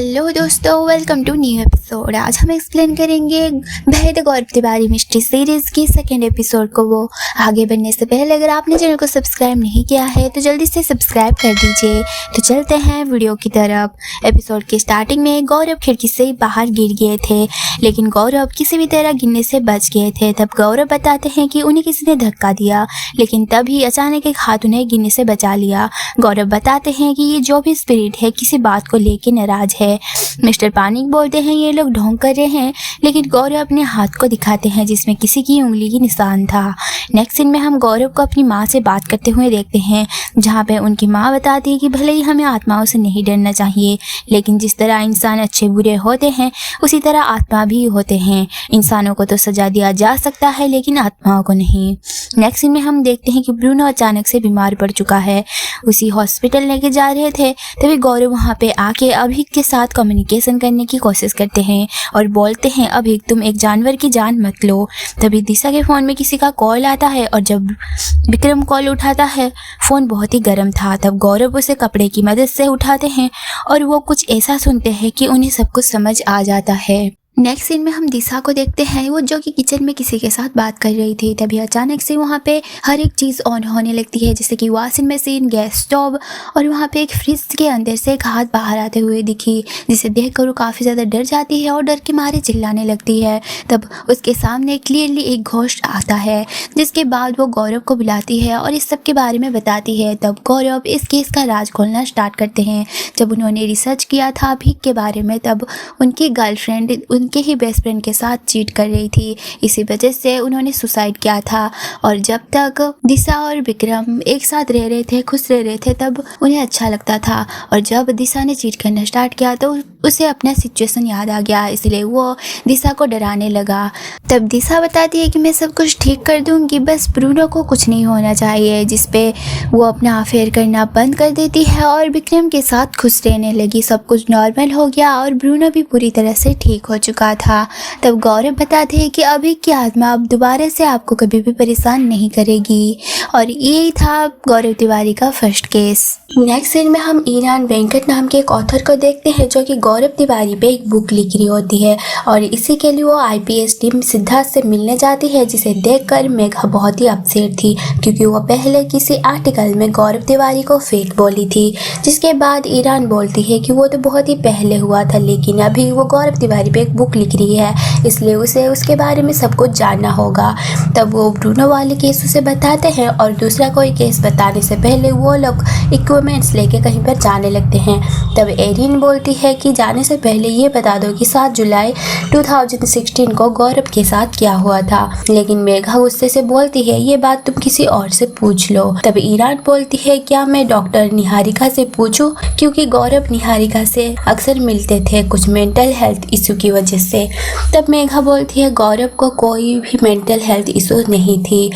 Hello दोस्तों, welcome to new episode. आज हम एक्सप्लेन करेंगे बेहद गौरव तिवारी मिस्ट्री सीरीज़ की सेकेंड एपिसोड को। वो आगे बढ़ने से पहले अगर आपने चैनल को सब्सक्राइब नहीं किया है तो जल्दी से सब्सक्राइब कर दीजिए। तो चलते हैं वीडियो की तरफ। एपिसोड के स्टार्टिंग में गौरव खिड़की से बाहर गिर गए थे, लेकिन गौरव किसी भी तरह गिरने से बच गए थे। तब गौरव बताते हैं कि उन्हें किसी ने धक्का दिया, लेकिन तभी अचानक एक हाथ उन्हें गिरने से बचा लिया। गौरव बताते हैं कि ये जो भी स्पिरिट है किसी बात को लेकर नाराज है। मिस्टर पानिक बोलते हैं ये लोग ढोंग कर रहे हैं, लेकिन गौरव अपने हाथ को दिखाते हैं जिसमें किसी की उंगली की निशान था। नेक्स्ट सीन में हम गौरव को अपनी माँ से बात करते हुए देखते हैं, जहाँ पे उनकी माँ बताती है कि भले ही हमें आत्माओं से नहीं डरना चाहिए, लेकिन जिस तरह इंसान अच्छे बुरे होते हैं उसी तरह आत्मा भी होते हैं। इंसानों को तो सजा दिया जा सकता है लेकिन आत्माओं को नहीं। नेक्स्ट सीन में हम देखते हैं कि ब्रूनो अचानक से बीमार पड़ चुका है। उसी हॉस्पिटल लेके जा रहे थे, तभी गौरव वहाँ पे आके अभिक के साथ कम्युनिकेशन करने की कोशिश करते हैं और बोलते हैं अभिक तुम एक जानवर की जान मत लो। तभी दिशा के फ़ोन में किसी का कॉल आता है और जब विक्रम कॉल उठाता है फ़ोन बहुत ही गर्म था। तब गौरव उसे कपड़े की मदद से उठाते हैं और वो कुछ ऐसा सुनते हैं कि उन्हें सब कुछ समझ आ जाता है। नेक्स्ट सीन में हम दिशा को देखते हैं, वो जो कि किचन में किसी के साथ बात कर रही थी। तभी अचानक से वहाँ पे हर एक चीज़ ऑन होने लगती है, जैसे कि वॉशिंग मशीन, गैस स्टोव, और वहाँ पे एक फ्रिज के अंदर से एक हाथ बाहर आते हुए दिखी, जिसे देखकर वो काफ़ी ज़्यादा डर जाती है और डर के मारे चिल्लाने लगती है। तब उसके सामने क्लियरली एक घोस्ट आता है, जिसके बाद वो गौरव को बुलाती है और इस सब के बारे में बताती है। तब गौरव इस केस का राज खोलना स्टार्ट करते हैं। जब उन्होंने रिसर्च किया था भीख के बारे में, तब उनकी गर्लफ्रेंड उनके ही बेस्ट फ्रेंड के साथ चीट कर रही थी, इसी वजह से उन्होंने सुसाइड किया था। और जब तक दिशा और विक्रम एक साथ रह रहे थे, खुश रह रहे थे, तब उन्हें अच्छा लगता था। और जब दिशा ने चीट करना स्टार्ट किया तो उसे अपना सिचुएशन याद आ गया, इसलिए वो दिशा को डराने लगा। तब दिशा बताती है कि मैं सब कुछ ठीक कर दूंगी, बस ब्रूनो को कुछ नहीं होना चाहिए, जिस पे वो अपना अफेयर करना बंद कर देती है और विक्रम के साथ खुश रहने लगी। सब कुछ नॉर्मल हो गया और ब्रूनो भी पूरी तरह से ठीक हो चुका था। तब गौरव बताते हैं कि अभी की आत्मा अब दोबारा से आपको कभी भी परेशान नहीं करेगी। और यही था गौरव तिवारी का फर्स्ट केस। नेक्स्ट सीन में हम ईरान वेंकट नाम के एक ऑथर को देखते हैं, जो कि गौरव तिवारी पे एक बुक लिख रही होती है और इसी के लिए वो आईपीएस टीम सिद्धार्थ से मिलने जाती है, जिसे देखकर मेघा बहुत ही अपसेट थी, क्योंकि वो पहले किसी आर्टिकल में गौरव तिवारी को फेक बोली थी। जिसके बाद ईरान बोलती है कि वो तो बहुत ही पहले हुआ था, लेकिन अभी वो गौरव तिवारी पे एक बुक लिख रही है, इसलिए उसे उसके बारे में सब कुछ जानना होगा। तब वो ब्रूनो वाले केस उसे बताते हैं और दूसरा कोई केस बताने से पहले वो लोग इक्विपमेंट्स लेके कहीं पर जाने लगते हैं। तब एरिन बोलती है कि जाने से पहले ये बता दो कि 7 जुलाई 2016 को गौरव के साथ क्या हुआ था, लेकिन मेघा गुस्से से बोलती है ये बात तुम किसी और से पूछ लो। तब ईरान बोलती है क्या मैं डॉक्टर निहारिका से पूछूं, क्योंकि गौरव निहारिका से अक्सर मिलते थे कुछ मेंटल हेल्थ इशू की वजह से। तब मेघा बोलती है गौरव को कोई भी मेंटल हेल्थ इशू नहीं थी,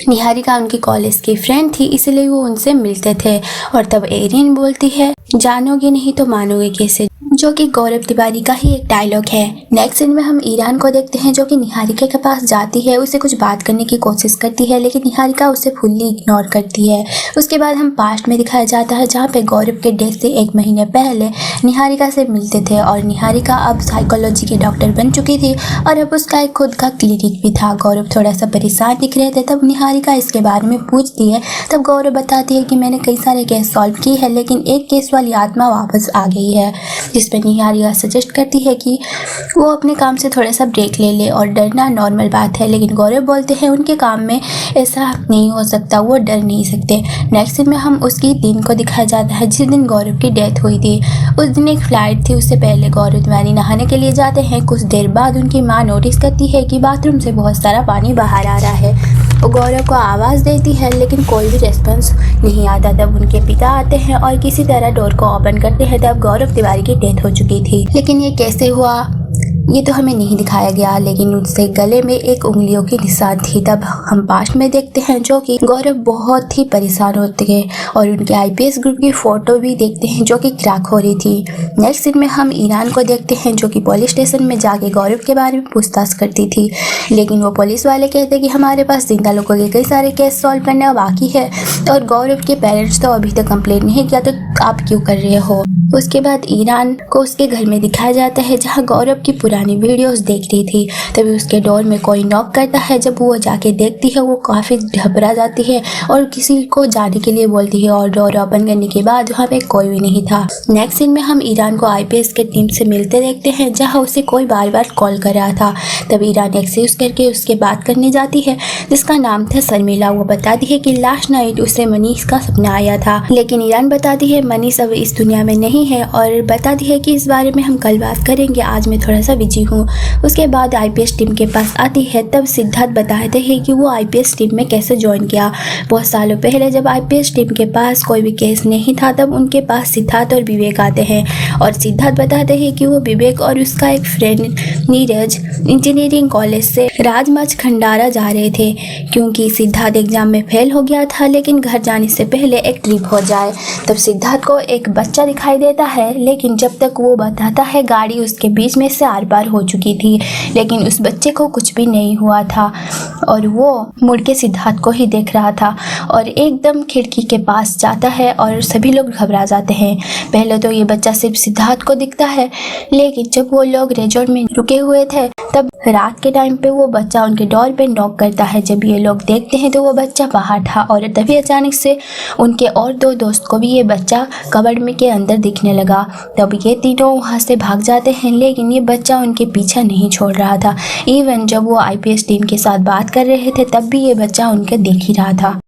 निहारिका उनकी कॉलेज की फ्रेंड थी, इसलिए वो उनसे मिलते थे। और तब एरिन बोलती है जानोगे नहीं तो मानोगे कैसे, जो कि गौरव तिवारी का ही एक डायलॉग है। नेक्स्ट सीन में हम ईरान को देखते हैं, जो कि निहारिका के पास जाती है, उसे कुछ बात करने की कोशिश करती है, लेकिन निहारिका उसे फुल्ली इग्नोर करती है। उसके बाद हम पास्ट में दिखाया जाता है, जहाँ पे गौरव के डेथ से 1 महीने पहले निहारिका से मिलते थे और निहारिका अब साइकोलॉजी के डॉक्टर बन चुकी थी और अब उसका एक खुद का क्लिनिक भी था। गौरव थोड़ा सा परेशान दिख रहे थे, तब निहारिका इसके बारे में पूछती है। तब गौरव बताती है कि मैंने कई सारे केस सॉल्व किए हैं, लेकिन एक केस वाली आत्मा वापस आ गई है, जिस पर निहारिका सजेस्ट करती है कि वो अपने काम से थोड़ा सा ब्रेक ले ले और डरना नॉर्मल बात है। लेकिन गौरव बोलते हैं उनके काम में ऐसा नहीं हो सकता, वो डर नहीं सकते। नेक्स्ट दिन में हम उसकी दिन को दिखाया जाता है जिस दिन गौरव की डेथ हुई थी। उस दिन एक फ्लाइट थी, उससे पहले गौरव तिवारी नहाने के लिए जाते हैं। कुछ देर बाद उनकी माँ नोटिस करती है कि बाथरूम से बहुत सारा पानी बाहर आ रहा है। वो गौरव को आवाज़ देती है, लेकिन कोई भी रेस्पॉन्स नहीं आता। तब उनके पिता आते हैं और किसी तरह डोर को ओपन करते हैं। तब गौरव तिवारी की डेथ हो चुकी थी, लेकिन ये कैसे हुआ ये तो हमें नहीं दिखाया गया, लेकिन उससे गले में एक उंगलियों की निशान थी। तब हम पास्ट में देखते हैं, जो कि गौरव बहुत ही परेशान होते हैं और उनके आईपीएस ग्रुप की फोटो भी देखते हैं, जो कि क्रैक हो रही थी। नेक्स्ट सीन में हम ईरान को देखते हैं, जो कि पुलिस स्टेशन में जाके गौरव के बारे में पूछताछ करती थी, लेकिन वो पुलिस वाले कहते कि हमारे पास जिंदा लोगों के कई सारे केस सॉल्व करना बाकी है और गौरव के पेरेंट्स तो अभी तक कंप्लेंट नहीं किया, तो आप क्यों कर रहे हो। उसके बाद ईरान को उसके घर में दिखाया जाता है जहाँ गौरव की पुरानी वीडियोस देख रही थी। तभी उसके डोर में कोई नॉक करता है। जब वो जाके देखती है वो काफ़ी घबरा जाती है और किसी को जाने के लिए बोलती है और डोर ओपन करने के बाद वहाँ पे कोई भी नहीं था। नेक्स्ट सीन में हम ईरान को आईपीएस के टीम से मिलते देखते हैं जहाँ उसे कोई बार बार कॉल कर रहा था। तब ईरान एक्सेस करके उसके बात करने जाती है जिसका नाम था शर्मिला। वो बताती है कि लास्ट नाइट उसे मनीष का सपना आया था, लेकिन ईरान बताती है मनीष अब इस दुनिया में नहीं है और बताती है कि इस बारे में हम कल बात करेंगे, आज मैं थोड़ा सा बिजी हूँ। उसके बाद आईपीएस टीम के पास आती है। तब सिद्धार्थ बताते हैं कि वो आईपीएस टीम में कैसे ज्वाइन किया। बहुत सालों पहले जब आईपीएस टीम के पास कोई भी केस नहीं था तब उनके पास सिद्धार्थ और विवेक आते हैं और सिद्धार्थ बताते हैं कि वो विवेक और उसका एक फ्रेंड नीरज इंजीनियरिंग कॉलेज से राजमार्ग खंडारा जा रहे थे क्योंकि सिद्धार्थ एग्जाम में फेल हो गया था, लेकिन घर जाने से पहले एक ट्रिप हो जाए। तब सिद्धार्थ को एक बच्चा दिखाई देता है, लेकिन जब तक वो बताता है गाड़ी उसके बीच में से आर पार हो चुकी थी, लेकिन उस बच्चे को कुछ भी नहीं हुआ था और वो मुड़ के सिद्धार्थ को ही देख रहा था और एकदम खिड़की के पास जाता है और सभी लोग घबरा जाते हैं। पहले तो ये बच्चा सिर्फ सिद्धार्थ को दिखता है, लेकिन जब वो लोग रिजॉर्ट में रुके हुए थे तब रात के टाइम पे वो बच्चा उनके डोर पे नॉक करता है। जब ये लोग देखते हैं तो वो बच्चा बाहर था और तभी अचानक से उनके और दो दोस्त को भी ये बच्चा कबर्ड में के अंदर दिखने लगा। तब ये तीनों वहाँ से भाग जाते हैं, लेकिन ये बच्चा उनके पीछा नहीं छोड़ रहा था। इवन जब वो आईपीएस टीम के साथ बात कर रहे थे तब भी ये बच्चा उनके देख ही रहा था।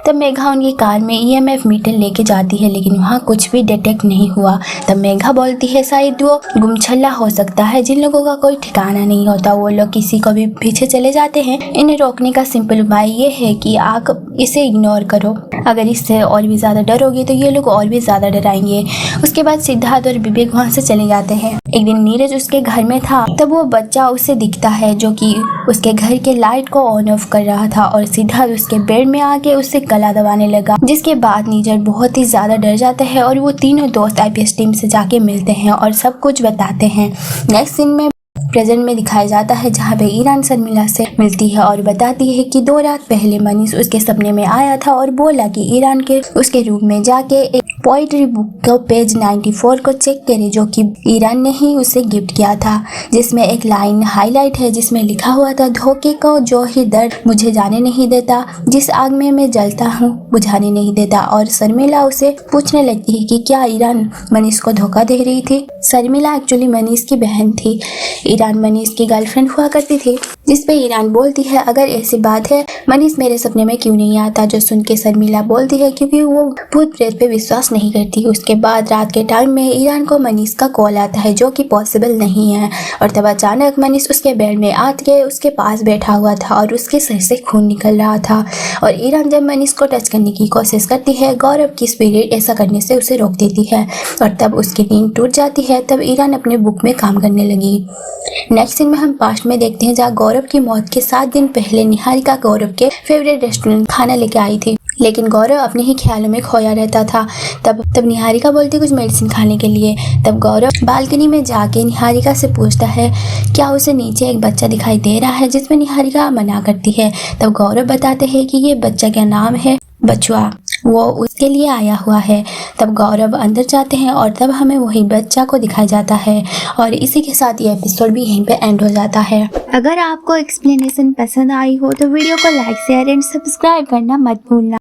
तब मेघा उनकी कार में ईएमएफ मीटर लेके जाती है, लेकिन वहाँ कुछ भी डिटेक्ट नहीं हुआ। तब मेघा बोलती है शायद वो गुमछल्ला हो सकता है, जिन लोगों का कोई ठिकाना नहीं होता वो लोग किसी को भी पीछे चले जाते हैं। इन्हें रोकने का सिंपल उपाय ये है कि आप इसे इग्नोर करो। अगर इससे और भी ज़्यादा डरोगे तो ये लोग और भी ज़्यादा डराएंगे। उसके बाद सिद्धार्थ और विवेक वहाँ से चले जाते हैं। एक दिन नीरज उसके घर में था, तब वो बच्चा उसे दिखता है जो कि उसके घर के लाइट को ऑन ऑफ कर रहा था और सिद्धार्थ उसके बेड में आके उससे गला दबाने लगा, जिसके बाद नीरज बहुत ही ज्यादा डर जाता है और वो तीनों दोस्त आईपीएस टीम से जाके मिलते हैं और सब कुछ बताते हैं। नेक्स्ट सीन में प्रेजेंट में दिखाया जाता है जहाँ पे ईरान शर्मिला से मिलती है और बताती है कि 2 रात पहले मनीष उसके सपने में आया था और बोला कि ईरान के उसके रूम में जाके एक पोइट्री बुक को पेज 94 को चेक करे जो कि ईरान ने ही उसे गिफ्ट किया था, जिसमें एक लाइन हाईलाइट है जिसमें लिखा हुआ था धोखे को जो ही दर्द मुझे जाने नहीं देता, जिस आग में मैं जलता हूँ बुझाने नहीं देता। और शर्मिला उसे पूछने लगती है कि क्या ईरान मनीष को धोखा दे रही थी। शर्मिला एक्चुअली मनीष की बहन थी, ईरान मनीष की गर्लफ्रेंड हुआ करती थी। जिस पे ईरान बोलती है अगर ऐसी बात है मनीष मेरे सपने में क्यों नहीं आता, जो सुन के शर्मिला बोलती है क्योंकि वो भूत प्रेत पे विश्वास नहीं करती। उसके बाद रात के टाइम में ईरान को मनीष का कॉल आता है जो कि पॉसिबल नहीं है और तब अचानक मनीष उसके बेड में आके उसके पास बैठा हुआ था और उसके सर से खून निकल रहा था। और ईरान जब मनीष को टच करने की कोशिश करती है गौरव की स्पिरिट ऐसा करने से उसे रोक देती है और तब उसकी नींद टूट जाती है। तब ईरान अपने बुक में काम करने लगी। नेक्स्ट सीन में हम पास्ट में देखते हैं जहाँ गौरव की मौत के 7 दिन पहले निहारिका गौरव के फेवरेट रेस्टोरेंट खाना लेके आई थी, लेकिन गौरव अपने ही ख्यालों में खोया रहता था। तब निहारिका बोलती कुछ मेडिसिन खाने के लिए। तब गौरव बालकनी में जाके निहारिका से पूछता है क्या उसे नीचे एक बच्चा दिखाई दे रहा है, जिसमें निहारिका मना करती है। तब गौरव बताते हैं कि ये बच्चा का नाम है बचुआ, वो उसके लिए आया हुआ है। तब गौरव अंदर जाते हैं और तब हमें वही बच्चा को दिखाया जाता है और इसी के साथ ये एपिसोड भी यहीं पे एंड हो जाता है। अगर आपको एक्सप्लेनेशन पसंद आई हो तो वीडियो को लाइक शेयर एंड सब्सक्राइब करना मत भूलना।